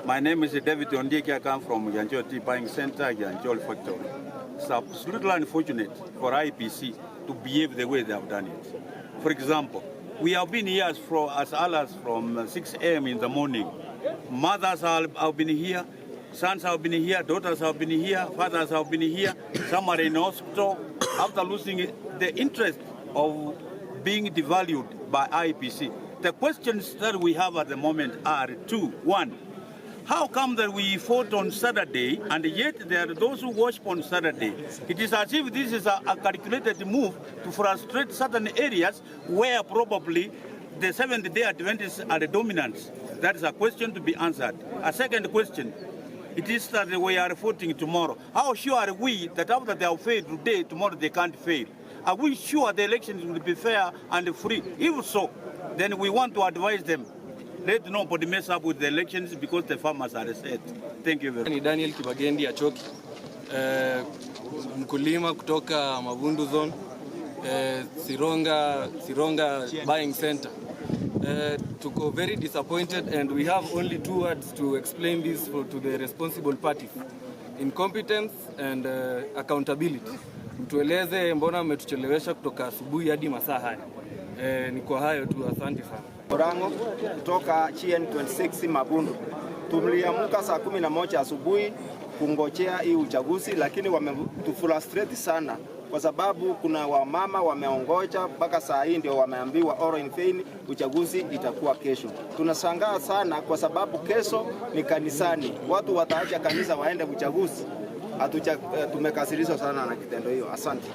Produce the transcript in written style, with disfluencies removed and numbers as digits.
My name is David Ondieki. I come from Yanjol Tea Buying Center, Yanjol Factory. It's absolutely unfortunate for IEBC to behave the way they have done it. For example, we have been here as early as from 6 a.m. in the morning. Mothers have been here, sons have been here, daughters have been here, fathers have been here. Some are in hospital after losing the interest of being devalued by IEBC. The questions that we have at the moment are two. One, how come that we fought on Saturday and yet there are those who worship on Saturday? It is as if this is a calculated move to frustrate certain areas where probably the Seventh-day Adventists are the dominant. That is a question to be answered. A second question, it is that we are voting tomorrow. How sure are we that after they have failed today, tomorrow they can't fail? Are we sure the elections will be fair and free? If so, then we want to advise them. Let nobody mess up with the elections because the farmers are set. Thank you very much. Ni Daniel Kibagendi Achoki, mkulima kutoka Mavundu Zone, Sironga Buying Center. Tuko very disappointed and we have only two words to explain this to the responsible parties: incompetence and accountability. Mtueleze mbona mmetuchelewesha kutoka asubuhi hadi masaa haya. Ni kwa hayo tu, asante sana. Orango kutoka CN26 Mavundu. Tuliamka saa 11 asubuhi kungojea hii uchaguzi, lakini wametufrustrate sana kwa sababu kuna wamama wameongoja mpaka saa hii ndio wameambiwa oral in vain, uchaguzi itakuwa kesho. Tunashangaa sana kwa sababu kesho ni kanisani. Watu wataacha kanisa waende uchaguzi. Tumekasirishwa sana na kitendo hiyo. Asante.